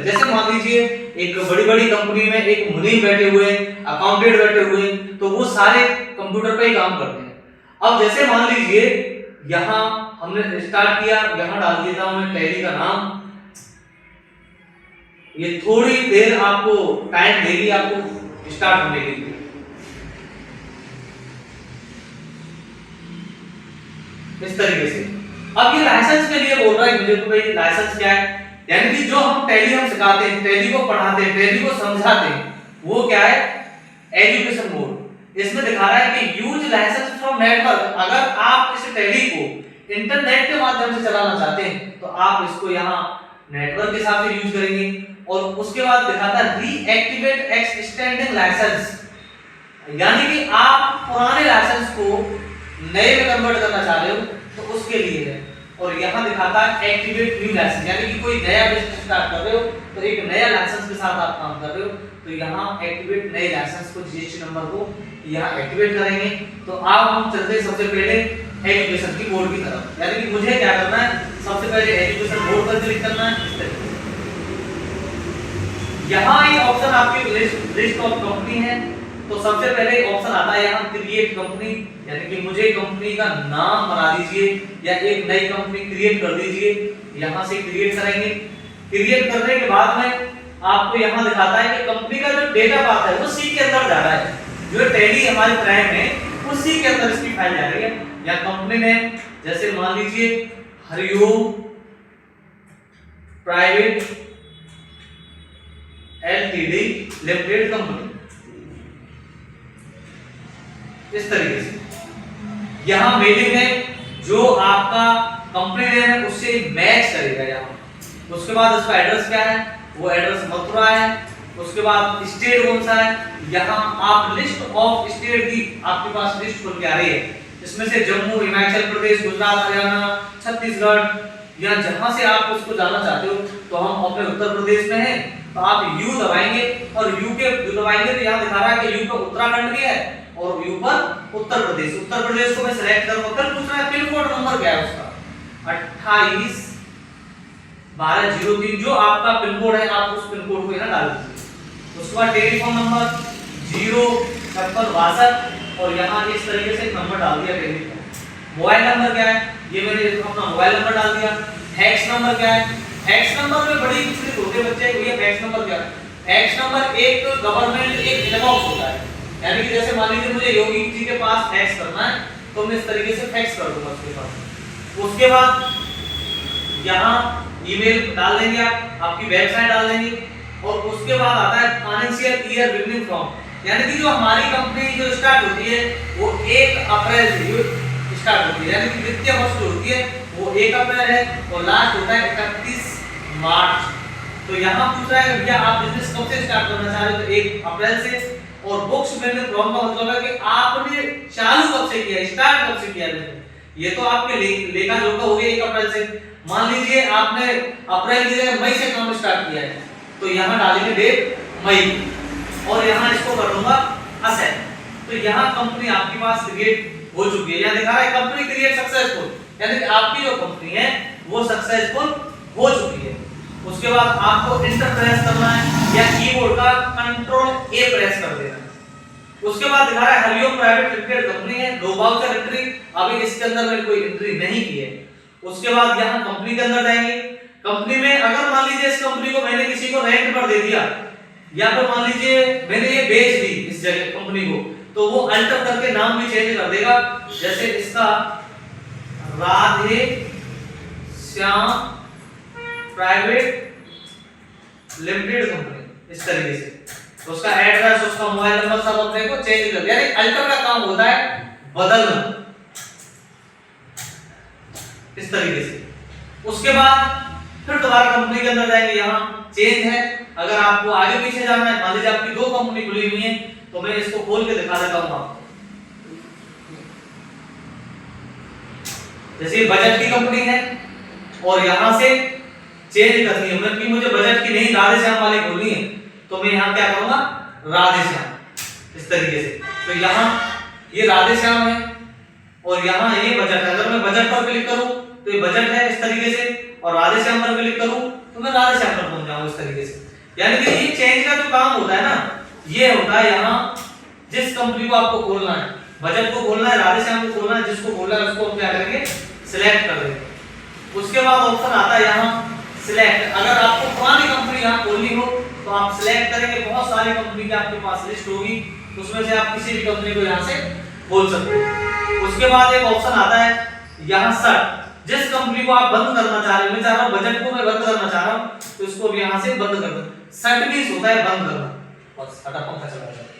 जैसे मान लीजिए एक बड़ी बड़ी कंपनी में एक मुनीम बैठे हुए हैं, अकाउंटेंट बैठे हुए हैं, तो वो सारे कंप्यूटर पे ही काम करते हैं। अब जैसे मान लीजिए यहाँ हमने स्टार्ट किया, यहाँ डाल देता हूं मैं टैली का नाम। ये थोड़ी देर आपको टाइम देगी आपको स्टार्ट होने के लिए। इस तरीके से अब ये लाइसेंस के लिए बोल रहा है मुझे, तो भाई लाइसेंस क्या है, यानी कि जो हम टैली हम सिखाते हैं, टैली को पढ़ाते हैं, टैली को समझाते हैं, वो क्या है, एजुकेशन मोड। इसमें दिखा रहा है कि यूज लाइसेंस फ्रॉम नेटवर्क। अगर आप इस टैली को इंटरनेट के माध्यम से चलाना चाहते हैं तो आप इसको यहाँ नेटवर्क के हिसाब से यूज करेंगे। और उसके बाद दिखाता है रीएक्टिवेट एक्सटेंडिंग लाइसेंस, यानी कि आप पुराने लाइसेंस को नए में कन्वर्ट करना चाह रहे हो तो उसके लिए है। और यहाँ दिखाता है एक्टिवेट न्यू लाइसेंस, यानी कि कोई नया बिजनेस स्टार्ट कर रहे हो तो एक नया लाइसेंस के साथ आप काम कर रहे हो, तो यहाँ एक्टिवेट नए लाइसेंस को, जीएसटी नंबर को यहाँ एक्टिवेट करेंगे। तो आप हम चलते सबसे पहले एजुकेशन की बोर्ड की तरफ, यानी कि मुझे क्या करना है, सबसे पहले एजुकेशन बोर्ड पर क्लिक करना है। इस तरीके से यहाँ एक ऑप्शन आपकी लिस्ट ऑफ कंपनी है, तो सबसे पहले ऑप्शन आता है यहाँ क्रिएट कंपनी, यानी कि मुझे कंपनी का नाम बना दीजिए या एक नई कंपनी क्रिएट कर दीजिए। यहाँ से क्रिएट करेंगे। क्रिएट करने के बाद में आपको यहाँ दिखाता है कि कंपनी का जो डेटा पाथ है वो सी के अंदर जा रहा है, जो टैली हमारी प्राइम है वो सी के अंदर इसकी फाइल जा रही है। या कंपनी नेम जैसे मान लीजिए Hariom private LTD limited company, इस तरीके से यहाँ मेलिंग है जो आपका कंपनी नेम है उससे मैच करेगा यहाँ। उसके बाद इसका एड्रेस क्या है, वो एड्रेस मथुरा है। उसके बाद स्टेट कौन सा है, यहाँ आप लिस्ट ऑफ स्टेट की आपके पास लिस्ट खुल के आ रही है, इसमें से जम्मू, हिमाचल प्रदेश, गुजरात, हरियाणा, छत्तीसगढ़, या जहां से आप उसको जाना चाहते हो। तो हम अपने उत्तर प्रदेश में हैं तो आप यू दबाएंगे, और यू के दबाएंगे तो यहाँ दिखा रहा है कि यू पर उत्तराखंड भी है और यू पर उत्तर प्रदेश। उत्तर प्रदेश को मैं सिलेक्ट करूंगा। फिर पूछ रहा है पिन कोड नंबर क्या है उसका, 28 1203, जो आपका पिन कोड है आप उस पिन कोड को यहाँ डाल दीजिए। उसके बाद टेलीफोन नंबर 05662, और यहाँ इस तरीके से नंबर डाल दिया टेलीफोन। मोबाइल नंबर क्या है, ये मैंने अपना मोबाइल नंबर डाल दिया। फैक्स नंबर क्या है, फैक्स नंबर में बड़ी विस्तृत होते बच्चे, ये फैक्स नंबर क्या है, फैक्स नंबर एक गवर्नमेंट एक इनबॉक्स होता है, यानी कि जैसे मान लीजिए मुझे योगी जी के पास फैक्स करना है तो मैं इस तरीके से फैक्स कर दूंगा उसके पास। उसके बाद यहाँ ईमेल डाल देंगे, आप आपकी वेबसाइट डाल देंगे। और उसके बाद आता है फाइनेंशियल ईयर बिगिनिंग फ्रॉम, यानी कि जो हमारी कंपनी जो स्टार्ट होती है वो 1 अप्रैल से स्टार्ट होती है, यानी कि वित्तीय वर्ष जो होती है वो 1 अप्रैल है और लास्ट होता है 31 मार्च। तो यहाँ पूछ रहा है भैया आप बिजनेस कब से स्टार्ट करना चाह रहे हो, तो 1 अप्रैल से। और बुक्स बिगिनिंग फ्रॉम का मतलब है कि आपने चालू कब से किया, स्टार्ट कब से किया बिजनेस। ये तो आपके लेखा जोखा हो गया 1 अप्रैल से। मान लीजिए आपने अप्रैल की जगह मई से काम स्टार्ट किया है तो यहाँ डालेंगे डेट मई, और यहाँ इसको कर दूंगा असेट। तो यहाँ कंपनी आपके पास क्रिएट हो चुकी है। यहाँ दिखा रहा है कंपनी क्रिएट सक्सेसफुल, यानी कि आपकी जो कंपनी है वो सक्सेसफुल हो चुकी है। उसके बाद आपको इंटर प्रेस करना है या कीबोर्ड का कंट्रोल ए प्रेस कर देना है। उसके बाद दिखा रहा है हरिओम प्राइवेट लिमिटेड कंपनी है, नो वाउचर एंट्री, अभी इसके अंदर मैंने कोई एंट्री नहीं की है। उसके बाद यहाँ कंपनी के अंदर जाएंगे। कंपनी में अगर मान लीजिए इस कंपनी को मैंने किसी को रेंट पर दे दिया, या फिर मान लीजिए मैंने ये बेच दी इस जगह कंपनी को, तो वो अल्टर करके नाम भी चेंज कर देगा। जैसे इसका Radhe Shyam private limited company, इस तरीके से उसका एड्रेस, उसका मोबाइल नंबर सब अपने को चेंज कर दिया। यानी अल्टर का काम होता है बदलना, इस तरीके से। उसके बाद फिर दोबारा कंपनी के अंदर जाएंगे, यहाँ चेंज है। अगर आपको आगे पीछे जाना है, मान लीजिए आपकी 2 कंपनी खुली हुई है तो मैं इसको खोल के दिखा देता हूँ आपको। जैसे बजट की कंपनी है और यहाँ से चेंज करनी है, मतलब कि मुझे बजट की नहीं राधे श्याम वाली खोलनी है, तो मैं यहाँ क्या करूंगा, राधे श्याम, इस तरीके से। तो यहाँ ये राधे श्याम है और यहाँ ये बजट है। अगर मैं बजट पर क्लिक करूं तो ये बजट है इस तरीके से, और राधे श्याम पर क्लिक करूं तो मैं राधे श्याम पर पहुंच जाऊंगा इस तरीके से। यानी कि ये चेंज का जो काम होता है ना, ये होता है यहाँ जिस कंपनी को आपको खोलना है, बजट को खोलना है, राधे श्याम को खोलना है, जिसको खोलना है उसको क्या करेंगे, सिलेक्ट कर देंगे। उसके बाद ऑप्शन आता है यहाँ सिलेक्ट। अगर आपको पुरानी कंपनी यहाँ खोलनी हो तो आप सिलेक्ट करेंगे, बहुत सारी कंपनी की आपके पास लिस्ट होगी, उसमें से आप किसी भी कंपनी को यहाँ से खोल सकते हो। उसके बाद एक ऑप्शन आता है यहाँ सर्ट, जिस कंपनी को आप बंद करना चाह रहे हो, मैं चाह रहा हूँ बजट को मैं बंद करना चाह रहा हूँ तो इसको भी यहाँ से बंद कर दो। सर्ट मींस होता है बंद करना। बस फटा पंखा चला जाए।